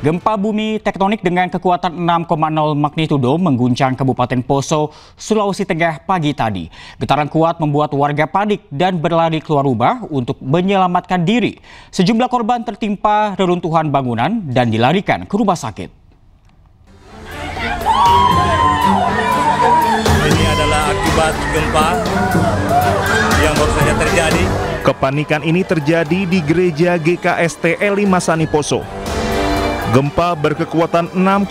Gempa bumi tektonik dengan kekuatan 6,0 magnitudo mengguncang Kabupaten Poso, Sulawesi Tengah pagi tadi. Getaran kuat membuat warga panik dan berlari keluar rumah untuk menyelamatkan diri. Sejumlah korban tertimpa reruntuhan bangunan dan dilarikan ke rumah sakit. Ini adalah akibat gempa yang baru saja terjadi. Kepanikan ini terjadi di gereja GKST Eli Masani Poso. Gempa berkekuatan 6,0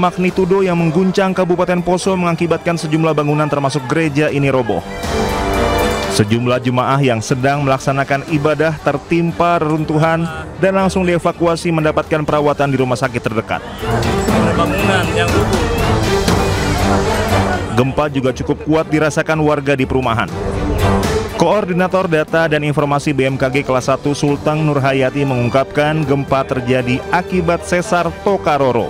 magnitudo yang mengguncang Kabupaten Poso mengakibatkan sejumlah bangunan termasuk gereja ini roboh. Sejumlah jemaah yang sedang melaksanakan ibadah tertimpa reruntuhan dan langsung dievakuasi mendapatkan perawatan di rumah sakit terdekat. Bangunan yang rubuh. Gempa juga cukup kuat dirasakan warga di perumahan. Koordinator Data dan Informasi BMKG kelas 1 Sultan Nurhayati mengungkapkan gempa terjadi akibat sesar Tokaroro.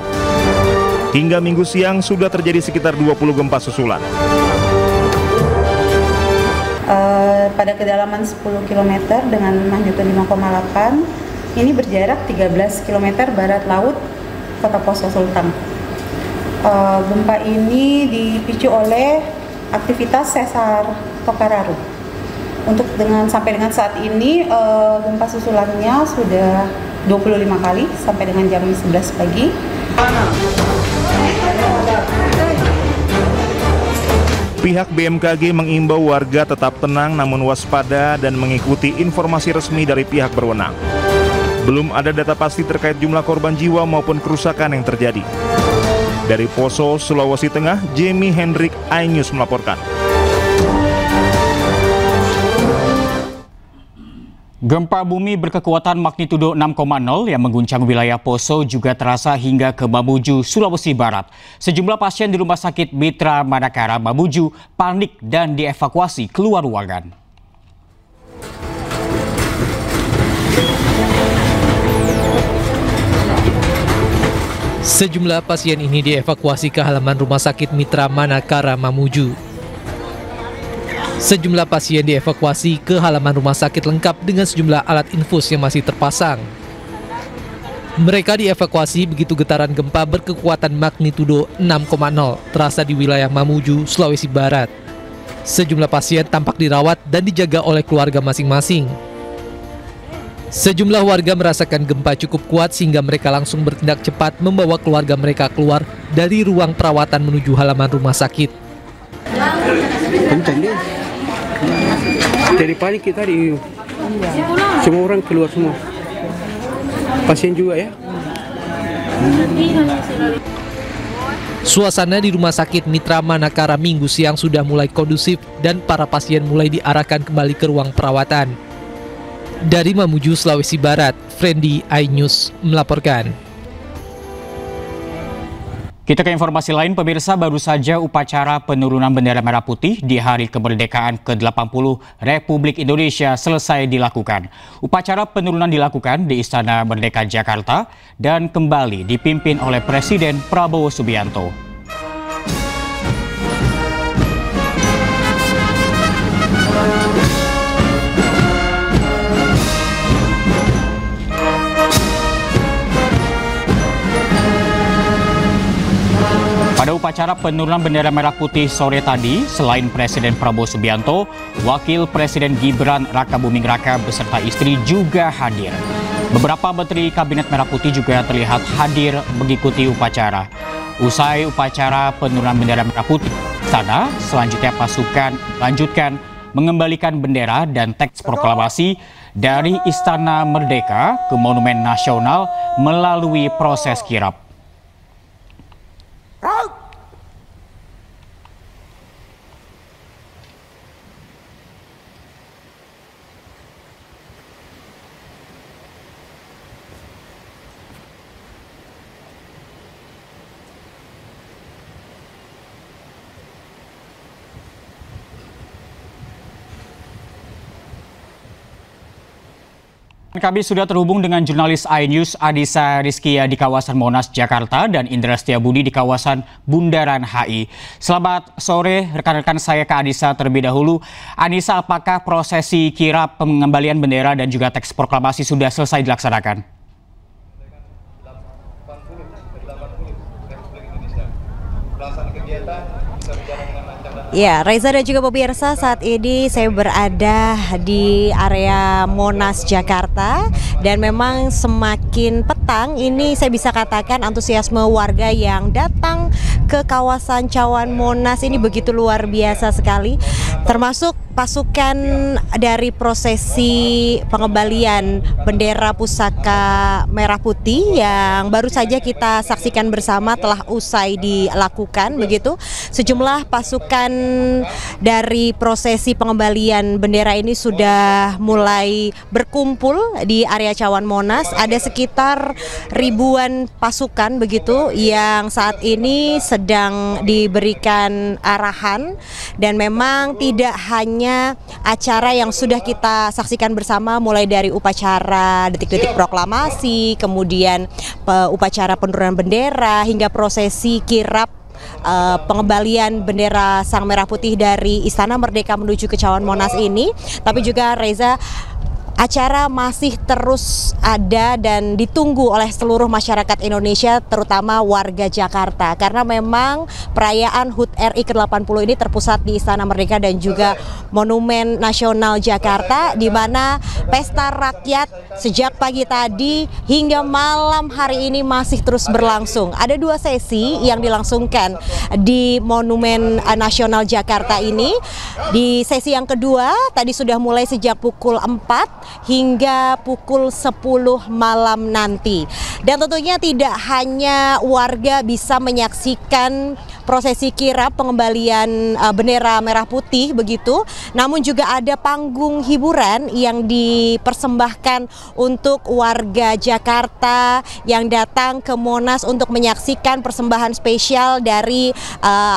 Hingga minggu siang sudah terjadi sekitar 20 gempa susulan. Pada kedalaman 10 km dengan magnitudo 5,8, ini berjarak 13 km barat laut Kota Poso Sultan. Gempa ini dipicu oleh aktivitas sesar Tokararo. Sampai dengan saat ini gempa susulannya sudah 25 kali sampai dengan jam 11 pagi. Pihak BMKG mengimbau warga tetap tenang namun waspada dan mengikuti informasi resmi dari pihak berwenang. Belum ada data pasti terkait jumlah korban jiwa maupun kerusakan yang terjadi. Dari Poso, Sulawesi Tengah, Jamie Hendrik, iNews melaporkan. Gempa bumi berkekuatan magnitudo 6,0 yang mengguncang wilayah Poso juga terasa hingga ke Mamuju, Sulawesi Barat. Sejumlah pasien di Rumah Sakit Mitra Manakara, Mamuju panik dan dievakuasi keluar ruangan. Sejumlah pasien ini dievakuasi ke halaman Rumah Sakit Mitra Manakara, Mamuju. Sejumlah pasien dievakuasi ke halaman rumah sakit lengkap dengan sejumlah alat infus yang masih terpasang. Mereka dievakuasi begitu getaran gempa berkekuatan magnitudo 6,0 terasa di wilayah Mamuju, Sulawesi Barat. Sejumlah pasien tampak dirawat dan dijaga oleh keluarga masing-masing. Sejumlah warga merasakan gempa cukup kuat sehingga mereka langsung bertindak cepat membawa keluarga mereka keluar dari ruang perawatan menuju halaman rumah sakit. Jadi panik kita semua orang keluar semua, pasien juga ya. Suasana di Rumah Sakit Mitra Manakara Minggu siang sudah mulai kondusif dan para pasien mulai diarahkan kembali ke ruang perawatan. Dari Mamuju, Sulawesi Barat, Friendly iNews melaporkan. Kita ke informasi lain, pemirsa, baru saja upacara penurunan bendera merah putih di Hari Kemerdekaan ke-80 Republik Indonesia selesai dilakukan. Upacara penurunan dilakukan di Istana Merdeka Jakarta dan kembali dipimpin oleh Presiden Prabowo Subianto. Pada upacara penurunan bendera merah putih sore tadi, selain Presiden Prabowo Subianto, Wakil Presiden Gibran Rakabuming Raka beserta istri juga hadir. Beberapa menteri Kabinet Merah Putih juga terlihat hadir mengikuti upacara. Usai upacara penurunan bendera merah putih, sana selanjutnya pasukan lanjutkan mengembalikan bendera dan teks proklamasi dari Istana Merdeka ke Monumen Nasional melalui proses kirap. Kami sudah terhubung dengan jurnalis iNews Adisa Rizkia di kawasan Monas, Jakarta dan Indra Setiabudi di kawasan Bundaran HI. Selamat sore rekan-rekan, saya ke Adisa terlebih dahulu. Adisa, apakah prosesi kirap pengembalian bendera dan juga teks proklamasi sudah selesai dilaksanakan? Ya, Reza dan juga pemirsa, saat ini saya berada di area Monas, Jakarta, dan memang semakin petang ini saya bisa katakan antusiasme warga yang datang ke kawasan Cawan Monas ini begitu luar biasa sekali, termasuk pasukan dari prosesi pengembalian bendera pusaka merah putih yang baru saja kita saksikan bersama telah usai dilakukan begitu. Sejumlah pasukan dari prosesi pengembalian bendera ini sudah mulai berkumpul di area Cawan Monas. Ada sekitar ribuan pasukan begitu yang saat ini sedang diberikan arahan, dan memang tidak hanya acara yang sudah kita saksikan bersama mulai dari upacara detik-detik proklamasi, kemudian upacara penurunan bendera hingga prosesi kirap pengembalian bendera Sang Merah Putih dari Istana Merdeka menuju ke Cawan Monas ini, tapi juga Reza, acara masih terus ada dan ditunggu oleh seluruh masyarakat Indonesia, terutama warga Jakarta, karena memang perayaan HUT RI ke-80 ini terpusat di Istana Merdeka dan juga Monumen Nasional Jakarta, di mana pesta rakyat sejak pagi tadi hingga malam hari ini masih terus berlangsung. Ada 2 sesi yang dilangsungkan di Monumen Nasional Jakarta ini. Di sesi yang kedua tadi sudah mulai sejak pukul 4 hingga pukul 10 malam nanti. Dan tentunya tidak hanya warga bisa menyaksikan prosesi kirap pengembalian bendera merah putih begitu, namun juga ada panggung hiburan yang dipersembahkan untuk warga Jakarta yang datang ke Monas untuk menyaksikan persembahan spesial dari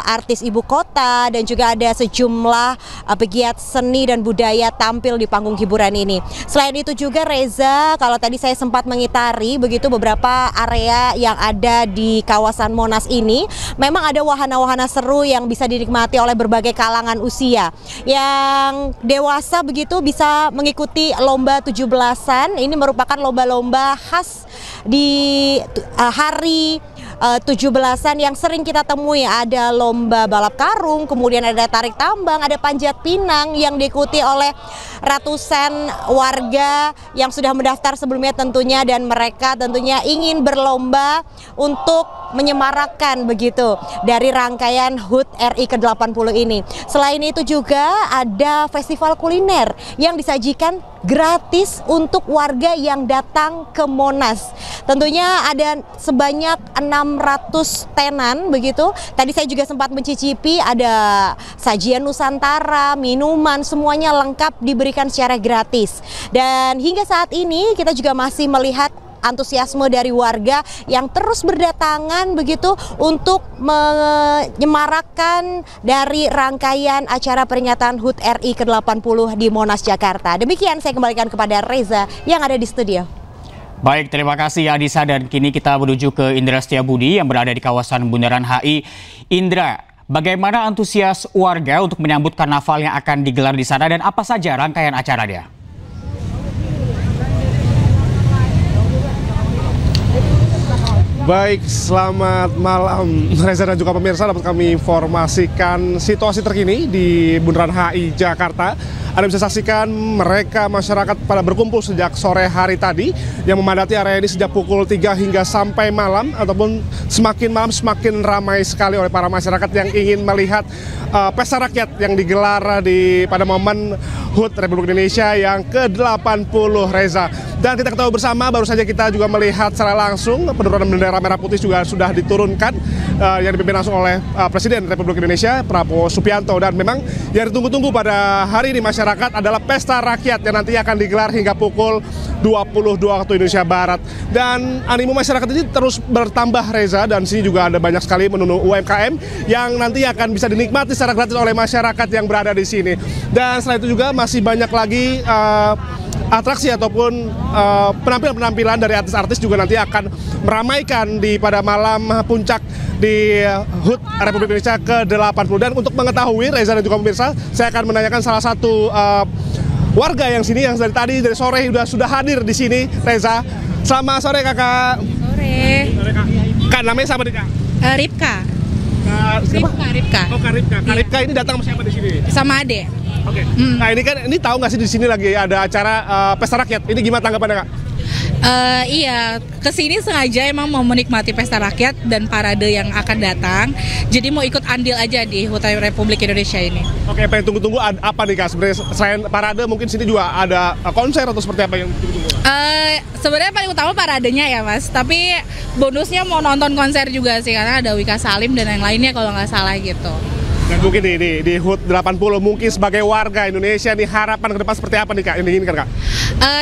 artis ibu kota, dan juga ada sejumlah pegiat seni dan budaya tampil di panggung hiburan ini. Selain itu juga Reza, kalau tadi saya sempat mengitari begitu beberapa area yang ada di kawasan Monas ini, memang ada wahana-wahana seru yang bisa dinikmati oleh berbagai kalangan usia. Yang dewasa begitu bisa mengikuti lomba 17-an. Ini merupakan lomba-lomba khas di hari 17-an yang sering kita temui. Ada lomba balap karung, kemudian ada tarik tambang, ada panjat pinang yang diikuti oleh ratusan warga yang sudah mendaftar sebelumnya tentunya, dan mereka tentunya ingin berlomba untuk menyemarakkan begitu dari rangkaian HUT RI ke-80 ini. Selain itu juga ada festival kuliner yang disajikan gratis untuk warga yang datang ke Monas. Tentunya ada sebanyak 600 tenan begitu. Tadi saya juga sempat mencicipi, ada sajian Nusantara, minuman, semuanya lengkap diberikan secara gratis. Dan hingga saat ini kita juga masih melihat antusiasme dari warga yang terus berdatangan begitu untuk menyemarakkan dari rangkaian acara peringatan HUT RI ke-80 di Monas, Jakarta. Demikian saya kembalikan kepada Reza yang ada di studio. Baik, terima kasih Adisa, dan kini kita menuju ke Indra Setiabudi yang berada di kawasan Bundaran HI. Indra, bagaimana antusias warga untuk menyambut karnaval yang akan digelar di sana dan apa saja rangkaian acaranya? Baik, selamat malam Reza dan juga pemirsa. Dapat kami informasikan situasi terkini di Bundaran HI Jakarta. Anda bisa saksikan mereka masyarakat pada berkumpul sejak sore hari tadi yang memadati area ini sejak pukul 3 hingga sampai malam, ataupun semakin malam semakin ramai sekali oleh para masyarakat yang ingin melihat pesta rakyat yang digelar pada momen HUT Republik Indonesia yang ke-80, Reza. Dan kita ketahui bersama, baru saja kita juga melihat secara langsung penurunan bendera merah putih juga sudah diturunkan yang dipimpin langsung oleh Presiden Republik Indonesia Prabowo Subianto. Dan memang yang ditunggu-tunggu pada hari ini masyarakat adalah pesta rakyat yang nanti akan digelar hingga pukul 22 waktu Indonesia Barat. Dan animo masyarakat ini terus bertambah, Reza, dan sini juga ada banyak sekali menu UMKM yang nanti akan bisa dinikmati secara gratis oleh masyarakat yang berada di sini. Dan selain itu juga masih banyak lagi atraksi ataupun penampilan-penampilan dari artis-artis juga nanti akan meramaikan pada malam puncak di HUT Republik Indonesia ke-80. Dan untuk mengetahui, Reza dan juga pemirsa, saya akan menanyakan salah satu warga yang sini yang dari sore sudah hadir di sini, Reza. Selamat sore, Kakak. Sore. Kak, namanya siapa nih Kak? Ripka. Ripka. Oh, Kak Ripka. Kak Ripka ini datang sama siapa di sini? Sama Ade. Oke. Nah, ini tahu nggak sih di sini lagi ada acara pesta rakyat. Ini gimana tanggapannya Kak? Iya, kesini sengaja emang mau menikmati pesta rakyat dan parade yang akan datang. Jadi mau ikut andil aja di HUT Republik Indonesia ini. Oke, pengen tunggu-tunggu apa nih Kak? Sebenarnya selain parade mungkin sini juga ada konser atau seperti apa yang ditunggu-tunggu? Sebenarnya paling utama paradenya ya Mas. Tapi bonusnya mau nonton konser juga sih karena ada Wika Salim dan yang lainnya kalau nggak salah gitu. Dan mungkin di HUT 80 mungkin sebagai warga Indonesia nih harapan ke depan seperti apa nih Kak yang diinginkan Kak?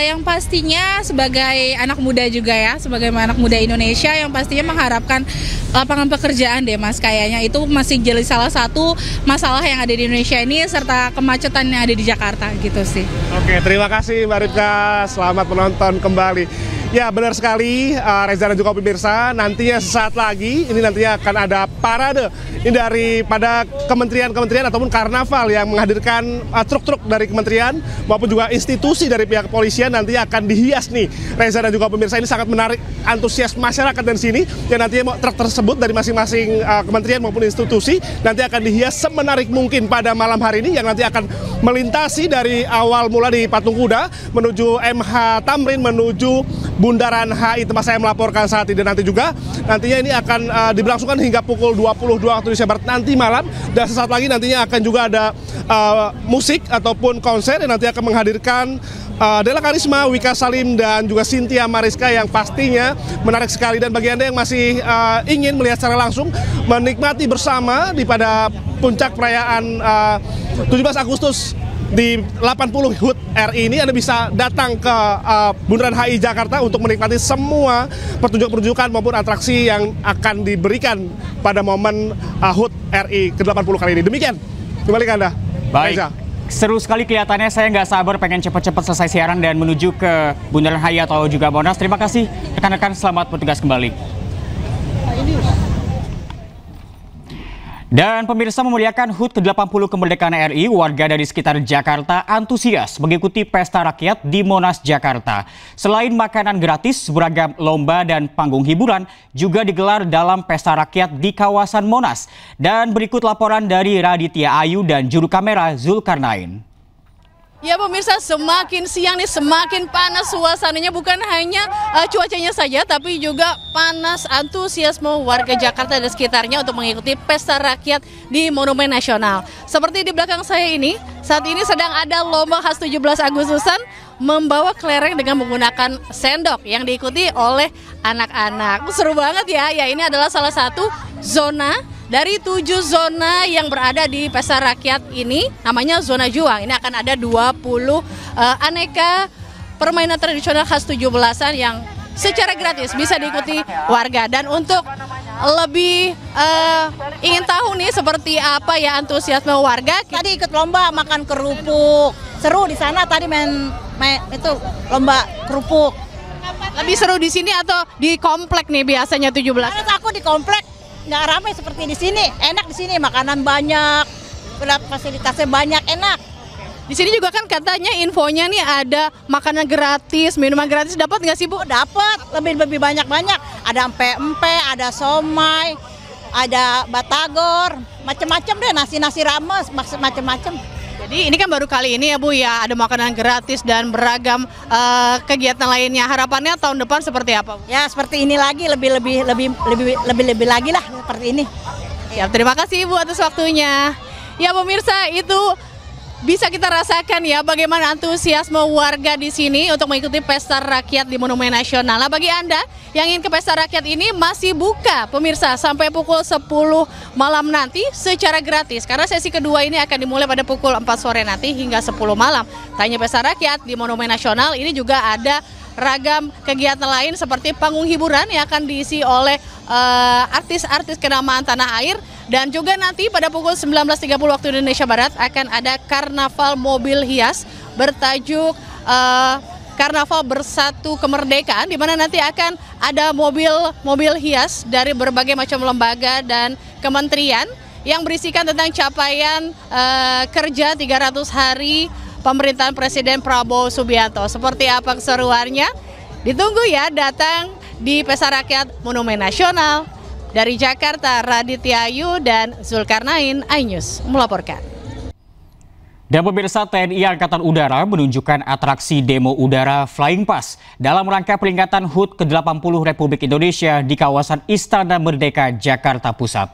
Yang pastinya sebagai anak muda juga ya, sebagai anak muda Indonesia yang pastinya mengharapkan lapangan pekerjaan deh Mas, kayaknya itu masih jadi salah satu masalah yang ada di Indonesia ini serta kemacetan yang ada di Jakarta gitu sih. Oke, terima kasih Mbak Ripka, selamat menonton kembali. Ya benar sekali Reza dan juga pemirsa, nantinya sesaat lagi ini nantinya akan ada parade ini daripada kementerian-kementerian ataupun karnaval yang menghadirkan truk-truk dari kementerian maupun juga institusi dari pihak kepolisian nantinya akan dihias nih. Reza dan juga pemirsa, ini sangat menarik antusias masyarakat dan sini yang nantinya truk tersebut dari masing-masing kementerian maupun institusi nanti akan dihias semenarik mungkin pada malam hari ini yang nanti akan melintasi dari awal mula di Patung Kuda menuju MH Tamrin menuju Bundaran HI tempat saya melaporkan saat ini. Nantinya ini akan diberlangsungkan hingga pukul 22 waktu Indonesia Barat nanti malam, dan sesaat lagi nantinya akan juga ada musik ataupun konser yang nanti akan menghadirkan Della Karisma, Wika Salim dan juga Cynthia Mariska yang pastinya menarik sekali. Dan bagi Anda yang masih ingin melihat secara langsung menikmati bersama pada puncak perayaan 17 Agustus di 80 HUT RI ini, Anda bisa datang ke Bundaran HI Jakarta untuk menikmati semua pertunjukan maupun atraksi yang akan diberikan pada momen HUT RI ke-80 kali ini. Demikian, kembali ke Anda. Baik, Reza. seru sekali kelihatannya, saya nggak sabar pengen cepat-cepat selesai siaran dan menuju ke Bundaran HI atau juga Monas. Terima kasih rekan-rekan, selamat bertugas kembali. Dan pemirsa, memuliakan HUT ke-80 kemerdekaan RI, warga dari sekitar Jakarta antusias mengikuti pesta rakyat di Monas, Jakarta. Selain makanan gratis, beragam lomba dan panggung hiburan juga digelar dalam pesta rakyat di kawasan Monas. Dan berikut laporan dari Raditya Ayu dan juru kamera Zulkarnain. Ya pemirsa, semakin siang nih semakin panas suasananya, bukan hanya cuacanya saja tapi juga panas antusiasme warga Jakarta dan sekitarnya untuk mengikuti pesta rakyat di Monumen Nasional. Seperti di belakang saya ini, saat ini sedang ada lomba khas 17 Agustusan membawa kelereng dengan menggunakan sendok yang diikuti oleh anak-anak. Seru banget ya, ini adalah salah satu zona dari 7 zona yang berada di pesta rakyat ini, namanya zona juang. Ini akan ada 20 aneka permainan tradisional khas 17-an yang secara gratis bisa diikuti warga. Dan untuk lebih ingin tahu nih seperti apa ya antusiasme warga, tadi ikut lomba makan kerupuk. Seru di sana tadi main itu lomba kerupuk. Lebih seru di sini atau di komplek nih biasanya 17? Karena aku di komplek nggak ramai seperti di sini, enak di sini, makanan banyak, fasilitasnya banyak, enak. Di sini juga kan katanya infonya nih ada makanan gratis, minuman gratis, dapat nggak sih Bu? Dapat, lebih banyak, ada empe-empe, ada somai, ada batagor, macam-macam deh, nasi rames, macam-macam. Jadi ini kan baru kali ini ya Bu ya, ada makanan gratis dan beragam kegiatan lainnya. Harapannya tahun depan seperti apa Bu? Ya seperti ini lagi, lebih lagi lah seperti ini. Ya, terima kasih Bu atas waktunya. Ya pemirsa, itu bisa kita rasakan ya bagaimana antusiasme warga di sini untuk mengikuti pesta rakyat di Monumen Nasional. Nah, bagi Anda yang ingin ke pesta rakyat ini masih buka pemirsa sampai pukul 10 malam nanti secara gratis. Karena sesi kedua ini akan dimulai pada pukul 4 sore nanti hingga 10 malam. Tanya pesta rakyat di Monumen Nasional ini juga ada ragam kegiatan lain seperti panggung hiburan yang akan diisi oleh artis-artis kenamaan tanah air. Dan juga nanti pada pukul 19.30 waktu Indonesia Barat akan ada karnaval mobil hias bertajuk Karnaval Bersatu Kemerdekaan, di mana nanti akan ada mobil hias dari berbagai macam lembaga dan kementerian yang berisikan tentang capaian kerja 300 hari pemerintahan Presiden Prabowo Subianto. Seperti apa keseruannya? Ditunggu ya, datang di Pesta Rakyat Monumen Nasional. Dari Jakarta, Raditya Ayu dan Zulkarnain, iNews melaporkan. Dan pemirsa, TNI Angkatan Udara menunjukkan atraksi demo udara Flying Pass dalam rangka peringatan HUT ke-80 Republik Indonesia di kawasan Istana Merdeka, Jakarta Pusat.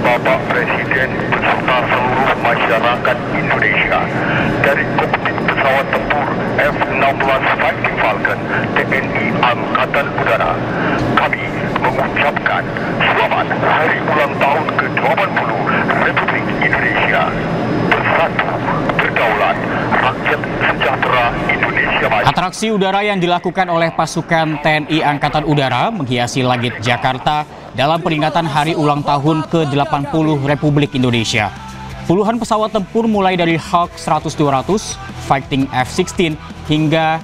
Bapak Presiden beserta seluruh masyarakat Indonesia dari kokpit pesawat tempur F-16 Fighting Falcon TNI Angkatan Udara, kami mengucapkan selamat Hari Ulang Tahun ke-80 Republik Indonesia. Bersatu, berdaulat, rakyat sejahtera Indonesia maju. Atraksi udara yang dilakukan oleh pasukan TNI Angkatan Udara menghiasi langit Jakarta dalam peringatan Hari Ulang Tahun ke-80 Republik Indonesia. Puluhan pesawat tempur mulai dari Hawk 100-200, Fighting F-16 hingga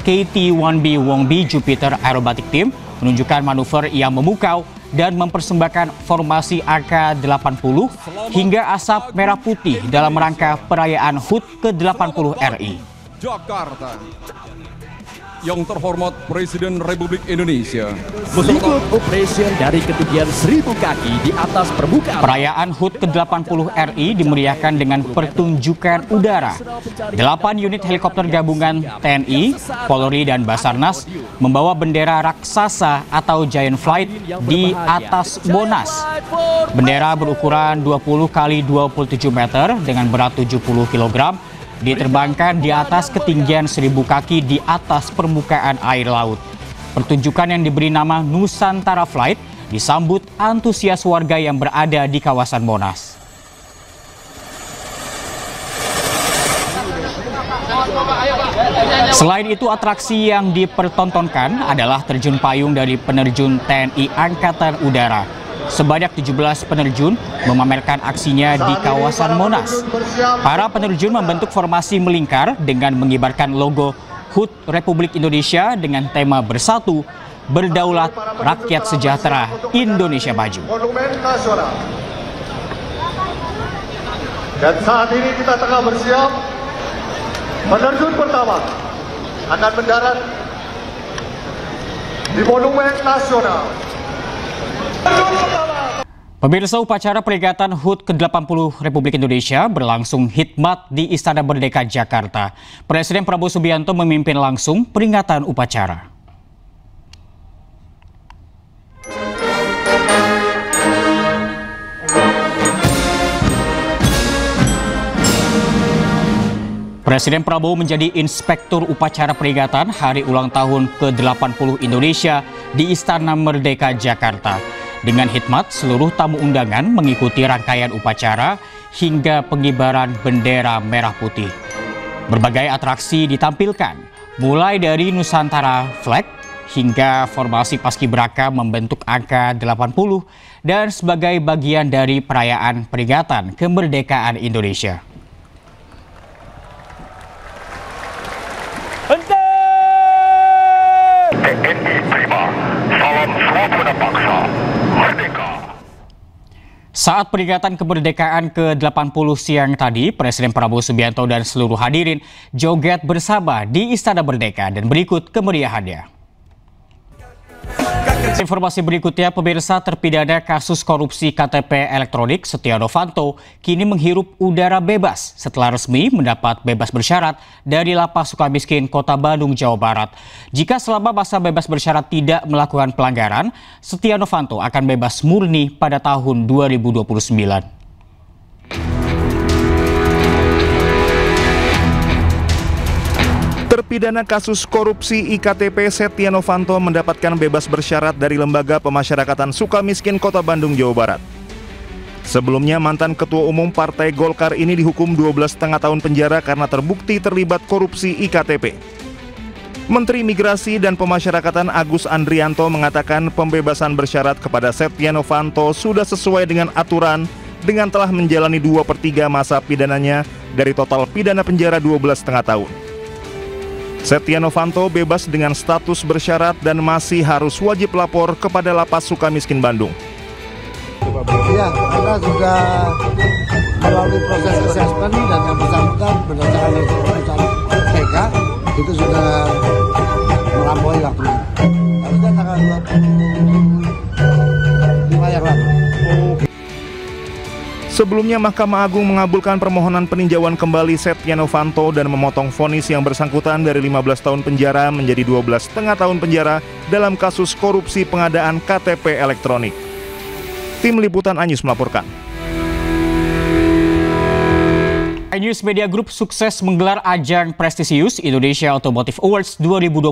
KT-1B Wongbi Jupiter Aerobatic Team menunjukkan manuver yang memukau dan mempersembahkan formasi AK-80 hingga asap merah putih dalam rangka perayaan HUT ke-80 RI. Jakarta. Yang terhormat Presiden Republik Indonesia. Berikut operation dari ketinggian 1000 kaki di atas permukaan. Perayaan HUT ke-80 RI dimeriahkan dengan pertunjukan udara. 8 unit helikopter gabungan TNI, Polri, dan Basarnas membawa bendera raksasa atau Giant Flight di atas Monas. Bendera berukuran 20 x 27 meter dengan berat 70 kg diterbangkan di atas ketinggian 1000 kaki di atas permukaan air laut. Pertunjukan yang diberi nama Nusantara Flight disambut antusias warga yang berada di kawasan Monas. Selain itu, atraksi yang dipertontonkan adalah terjun payung dari penerjun TNI Angkatan Udara. Sebanyak 17 penerjun memamerkan aksinya di kawasan Monas. Para penerjun membentuk formasi melingkar dengan mengibarkan logo HUT Republik Indonesia dengan tema Bersatu, Berdaulat, Rakyat Sejahtera, Indonesia Maju. Monumen Nasional. Dan saat ini kita tengah bersiap. Penerjun pertama akan mendarat di Monumen Nasional. Pemirsa, upacara peringatan HUT ke-80 Republik Indonesia berlangsung hikmat di Istana Merdeka, Jakarta. Presiden Prabowo Subianto memimpin langsung peringatan upacara. Presiden Prabowo menjadi inspektur upacara peringatan Hari Ulang Tahun ke-80 Indonesia di Istana Merdeka, Jakarta. Dengan hikmat, seluruh tamu undangan mengikuti rangkaian upacara hingga pengibaran bendera merah putih. Berbagai atraksi ditampilkan, mulai dari Nusantara Flag hingga formasi paskibraka membentuk angka 80 dan sebagai bagian dari perayaan peringatan kemerdekaan Indonesia. TNI Prima, salam swabana bangsa, merdeka. Saat peringatan kemerdekaan ke-80 siang tadi, Presiden Prabowo Subianto dan seluruh hadirin joget bersama di Istana Merdeka dan berikut kemeriahannya. Informasi berikutnya, pemirsa, terpidana kasus korupsi KTP elektronik Setia Novanto kini menghirup udara bebas setelah resmi mendapat bebas bersyarat dari Lapas Sukamiskin, Kota Bandung, Jawa Barat. Jika selama masa bebas bersyarat tidak melakukan pelanggaran, Setia Novanto akan bebas murni pada tahun 2029. Terpidana kasus korupsi IKTP Setia Novanto mendapatkan bebas bersyarat dari Lembaga Pemasyarakatan Sukamiskin Kota Bandung, Jawa Barat. Sebelumnya, mantan Ketua Umum Partai Golkar ini dihukum 12,5 tahun penjara karena terbukti terlibat korupsi IKTP. Menteri Migrasi dan Pemasyarakatan Agus Andrianto mengatakan pembebasan bersyarat kepada Setia Novanto sudah sesuai dengan aturan dengan telah menjalani 2/3 masa pidananya dari total pidana penjara 12,5 tahun. Setia Novanto bebas dengan status bersyarat dan masih harus wajib lapor kepada Lapas Sukamiskin Bandung. Ya, kita sudah melalui proses assessment dan yang bersangkutan berdasarkan keputusan TK itu sudah melampaui waktunya. yang lama. Sebelumnya, Mahkamah Agung mengabulkan permohonan peninjauan kembali Setia Novanto dan memotong vonis yang bersangkutan dari 15 tahun penjara menjadi 12,5 tahun penjara dalam kasus korupsi pengadaan KTP elektronik. Tim Liputan iNews melaporkan. iNews Media Group sukses menggelar ajang prestisius Indonesia Automotive Awards 2025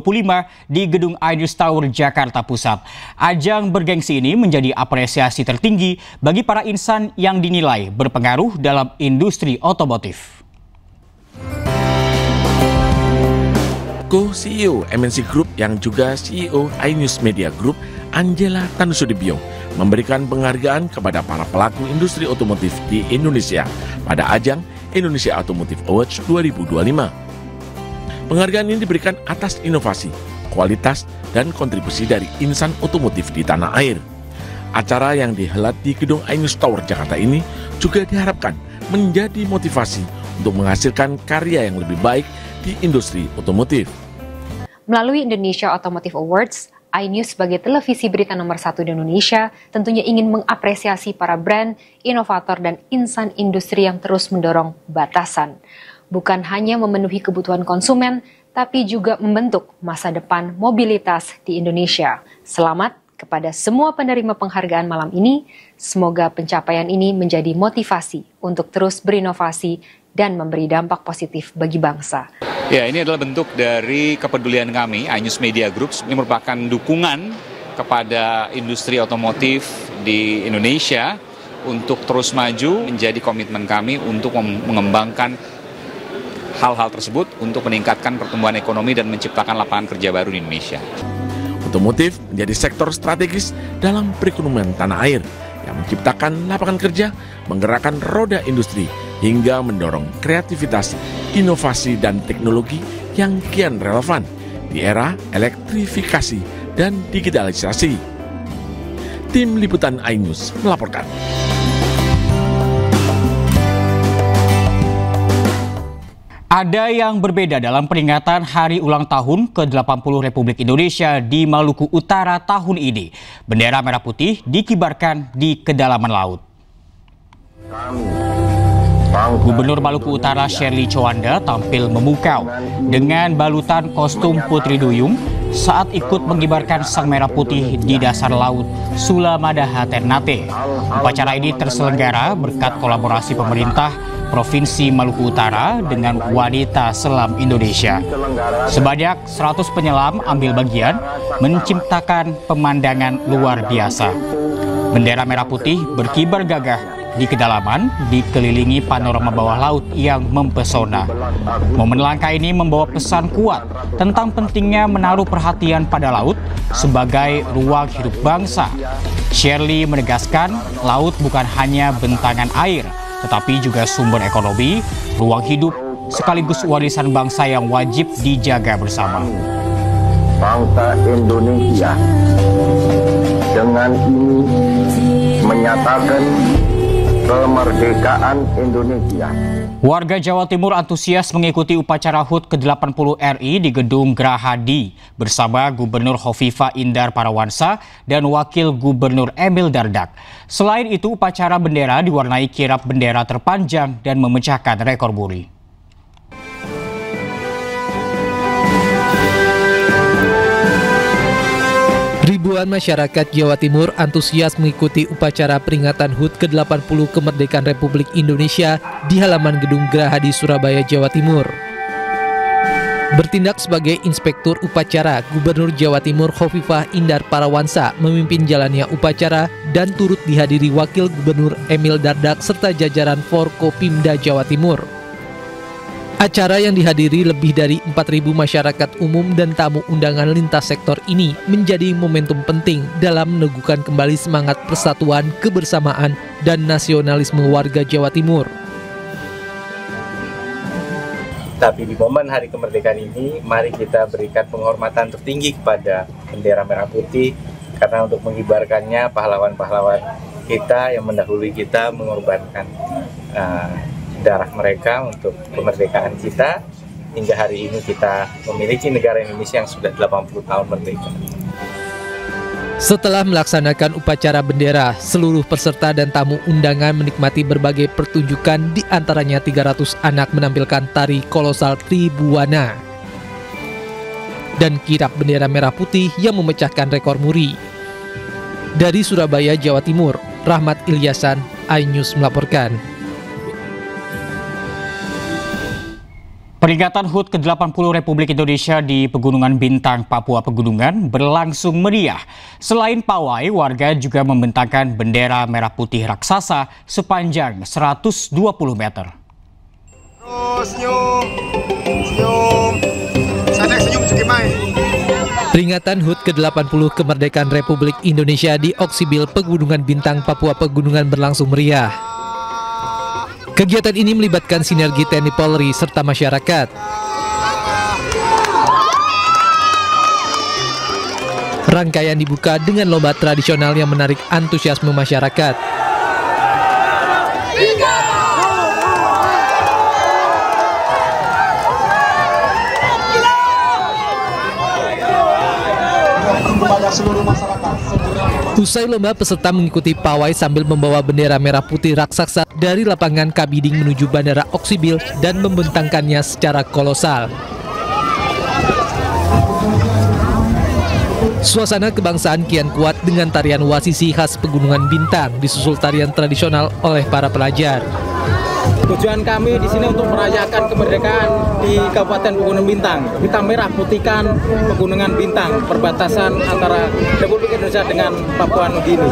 di Gedung iNews Tower, Jakarta Pusat. Ajang bergengsi ini menjadi apresiasi tertinggi bagi para insan yang dinilai berpengaruh dalam industri otomotif. Co-CEO MNC Group yang juga CEO iNews Media Group, Angela Tanusudibyo, memberikan penghargaan kepada para pelaku industri otomotif di Indonesia pada ajang Indonesia Automotive Awards 2025. Penghargaan ini diberikan atas inovasi, kualitas, dan kontribusi dari insan otomotif di tanah air. Acara yang dihelat di Gedung iNews Tower Jakarta ini juga diharapkan menjadi motivasi untuk menghasilkan karya yang lebih baik di industri otomotif. Melalui Indonesia Automotive Awards, iNews sebagai televisi berita nomor 1 di Indonesia tentunya ingin mengapresiasi para brand, inovator, dan insan industri yang terus mendorong batasan. Bukan hanya memenuhi kebutuhan konsumen, tapi juga membentuk masa depan mobilitas di Indonesia. Selamat kepada semua penerima penghargaan malam ini. Semoga pencapaian ini menjadi motivasi untuk terus berinovasi dan memberi dampak positif bagi bangsa. Ya, ini adalah bentuk dari kepedulian kami, iNews Media Group. Ini merupakan dukungan kepada industri otomotif di Indonesia untuk terus maju. Menjadi komitmen kami untuk mengembangkan hal-hal tersebut untuk meningkatkan pertumbuhan ekonomi dan menciptakan lapangan kerja baru di Indonesia. Otomotif menjadi sektor strategis dalam perekonomian tanah air yang menciptakan lapangan kerja, menggerakkan roda industri, hingga mendorong kreativitas, inovasi, dan teknologi yang kian relevan di era elektrifikasi dan digitalisasi. Tim Liputan iNews melaporkan. Ada yang berbeda dalam peringatan Hari Ulang Tahun ke-80 Republik Indonesia di Maluku Utara tahun ini. Bendera merah putih dikibarkan di kedalaman laut. Gubernur Maluku Utara Shirley Chowanda tampil memukau dengan balutan kostum Putri Duyung saat ikut mengibarkan sang merah putih di dasar laut Sulamadaha Ternate. Upacara ini terselenggara berkat kolaborasi pemerintah Provinsi Maluku Utara dengan wanita selam Indonesia. Sebanyak 100 penyelam ambil bagian menciptakan pemandangan luar biasa. Bendera merah putih berkibar gagah di kedalaman, dikelilingi panorama bawah laut yang mempesona. Momen langka ini membawa pesan kuat tentang pentingnya menaruh perhatian pada laut sebagai ruang hidup bangsa. Shirley menegaskan, laut bukan hanya bentangan air, tetapi juga sumber ekonomi, ruang hidup, sekaligus warisan bangsa yang wajib dijaga bersama. Bangsa Indonesia dengan ini menyatakan kemerdekaan Indonesia. Warga Jawa Timur antusias mengikuti upacara HUT ke-80 RI di Gedung Gerahadi bersama Gubernur Hovifah Indar Parawansa dan Wakil Gubernur Emil Dardak. Selain itu, upacara bendera diwarnai kirap bendera terpanjang dan memecahkan rekor muri. Ribuan masyarakat Jawa Timur antusias mengikuti upacara peringatan HUT ke-80 Kemerdekaan Republik Indonesia di halaman Gedung Gerahadi Surabaya, Jawa Timur. Bertindak sebagai inspektur upacara, Gubernur Jawa Timur Hovifah Indar Parawansa memimpin jalannya upacara dan turut dihadiri Wakil Gubernur Emil Dardak serta jajaran Forkopimda Jawa Timur. Acara yang dihadiri lebih dari 4.000 masyarakat umum dan tamu undangan lintas sektor ini menjadi momentum penting dalam meneguhkan kembali semangat persatuan, kebersamaan, dan nasionalisme warga Jawa Timur. Tapi di momen Hari Kemerdekaan ini, mari kita berikan penghormatan tertinggi kepada bendera merah putih, karena untuk mengibarkannya pahlawan-pahlawan kita yang mendahului kita mengorbankan darah mereka untuk kemerdekaan kita. Hingga hari ini kita memiliki negara Indonesia yang sudah 80 tahun merdeka. Setelah melaksanakan upacara bendera, seluruh peserta dan tamu undangan menikmati berbagai pertunjukan, di antaranya 300 anak menampilkan tari kolosal Tribuana dan kirap bendera merah putih yang memecahkan rekor muri. Dari Surabaya, Jawa Timur, Rahmat Ilyasan, iNews melaporkan. Peringatan HUT ke-80 Republik Indonesia di Pegunungan Bintang, Papua Pegunungan berlangsung meriah. Selain pawai, warga juga membentangkan bendera merah putih raksasa sepanjang 120 meter. Terus senyum. Sadek senyum cekimai. Peringatan HUT ke-80 kemerdekaan Republik Indonesia di Oksibil Pegunungan Bintang, Papua Pegunungan berlangsung meriah. Kegiatan ini melibatkan sinergi TNI Polri serta masyarakat. Rangkaian dibuka dengan lomba tradisional yang menarik antusiasme masyarakat. Usai lomba, peserta mengikuti pawai sambil membawa bendera merah putih raksasa dari lapangan Kabiding menuju Bandara Oksibil dan membentangkannya secara kolosal. Suasana kebangsaan kian kuat dengan tarian wasisi khas Pegunungan Bintang, disusul tarian tradisional oleh para pelajar. Tujuan kami di sini untuk merayakan kemerdekaan di Kabupaten Pegunungan Bintang. Kita merah putihkan Pegunungan Bintang, perbatasan antara Republik Indonesia dengan Papua Nugini.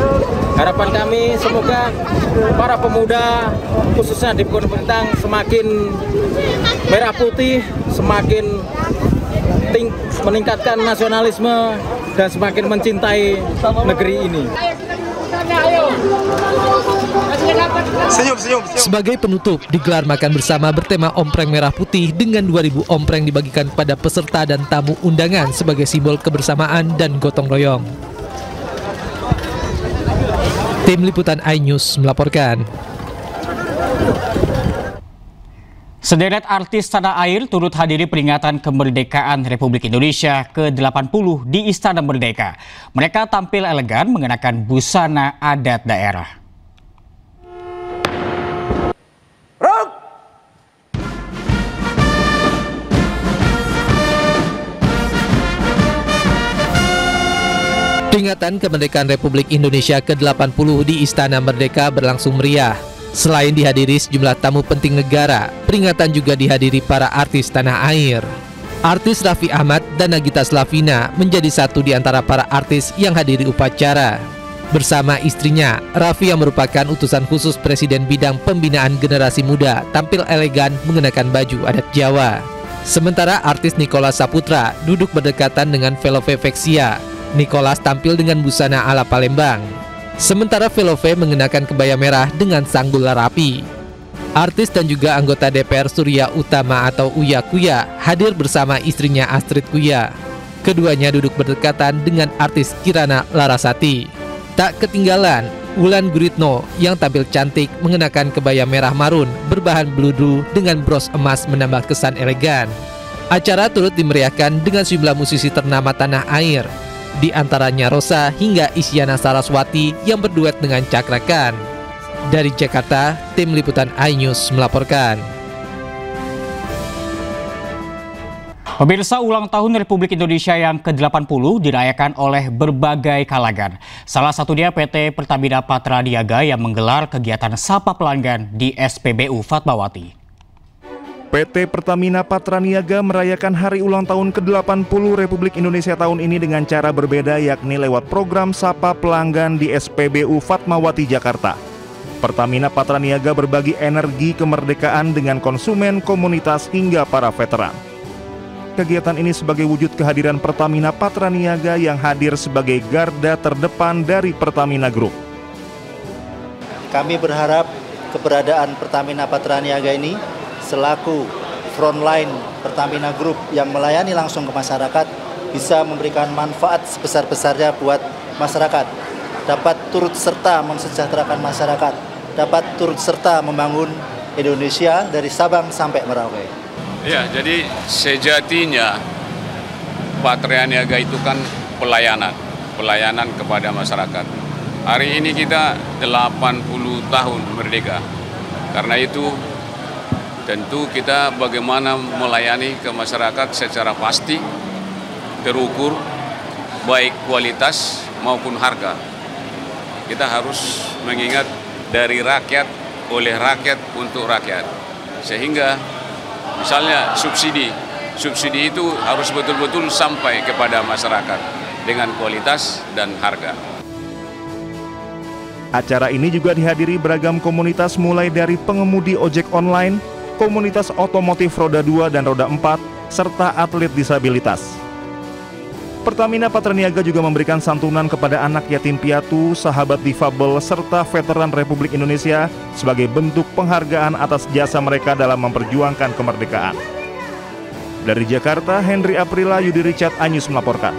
Harapan kami semoga para pemuda khususnya di Pegunungan Bintang semakin merah putih, semakin meningkatkan nasionalisme dan semakin mencintai negeri ini. Senyum. Sebagai penutup, digelar makan bersama bertema ompreng merah putih dengan 2.000 ompreng dibagikan pada peserta dan tamu undangan sebagai simbol kebersamaan dan gotong royong. Tim Liputan iNews melaporkan. Sederet artis tanah air turut hadiri peringatan kemerdekaan Republik Indonesia ke-80 di Istana Merdeka. Mereka tampil elegan mengenakan busana adat daerah. Peringatan kemerdekaan Republik Indonesia ke-80 di Istana Merdeka berlangsung meriah. Selain dihadiri sejumlah tamu penting negara, peringatan juga dihadiri para artis tanah air. Artis Raffi Ahmad dan Nagita Slavina menjadi satu di antara para artis yang hadiri upacara. Bersama istrinya, Raffi yang merupakan utusan khusus Presiden bidang pembinaan generasi muda tampil elegan mengenakan baju adat Jawa. Sementara artis Nicholas Saputra duduk berdekatan dengan Velove Vexia. Nicholas tampil dengan busana ala Palembang. Sementara Velove mengenakan kebaya merah dengan sanggul rapi. Artis dan juga anggota DPR Surya Utama atau Uya Kuya hadir bersama istrinya Astrid Kuya. Keduanya duduk berdekatan dengan artis Kirana Larasati. Tak ketinggalan, Wulan Guritno yang tampil cantik mengenakan kebaya merah marun berbahan bludru dengan bros emas menambah kesan elegan. Acara turut dimeriahkan dengan sejumlah musisi ternama tanah air, di antaranya Rosa hingga Isyana Saraswati yang berduet dengan Cakra Khan. Dari Jakarta, Tim Liputan iNews melaporkan. Pemirsa, ulang tahun Republik Indonesia yang ke-80 dirayakan oleh berbagai kalangan. Salah satunya PT Pertamina Patra Niaga yang menggelar kegiatan Sapa Pelanggan di SPBU Fatmawati. PT Pertamina Patra Niaga merayakan hari ulang tahun ke-80 Republik Indonesia tahun ini dengan cara berbeda, yakni lewat program Sapa Pelanggan di SPBU Fatmawati, Jakarta. Pertamina Patra Niaga berbagi energi kemerdekaan dengan konsumen, komunitas, hingga para veteran. Kegiatan ini sebagai wujud kehadiran Pertamina Patra Niaga yang hadir sebagai garda terdepan dari Pertamina Group. Kami berharap keberadaan Pertamina Patra Niaga ini selaku frontline Pertamina Group yang melayani langsung ke masyarakat bisa memberikan manfaat sebesar-besarnya buat masyarakat, dapat turut serta mensejahterakan masyarakat, dapat turut serta membangun Indonesia dari Sabang sampai Merauke. Ya, jadi sejatinya Patra Niaga itu kan pelayanan. pelayanan kepada masyarakat. Hari ini kita 80 tahun merdeka. Karena itu tentu kita bagaimana melayani ke masyarakat secara pasti, terukur, baik kualitas maupun harga. Kita harus mengingat dari rakyat, oleh rakyat, untuk rakyat. Sehingga misalnya subsidi itu harus betul-betul sampai kepada masyarakat dengan kualitas dan harga. Acara ini juga dihadiri beragam komunitas mulai dari pengemudi ojek online, komunitas otomotif roda 2 dan roda 4, serta atlet disabilitas. Pertamina Patraniaga juga memberikan santunan kepada anak yatim piatu, sahabat difabel, serta veteran Republik Indonesia sebagai bentuk penghargaan atas jasa mereka dalam memperjuangkan kemerdekaan. Dari Jakarta, Henry Aprila, Yudi Richard, iNews melaporkan.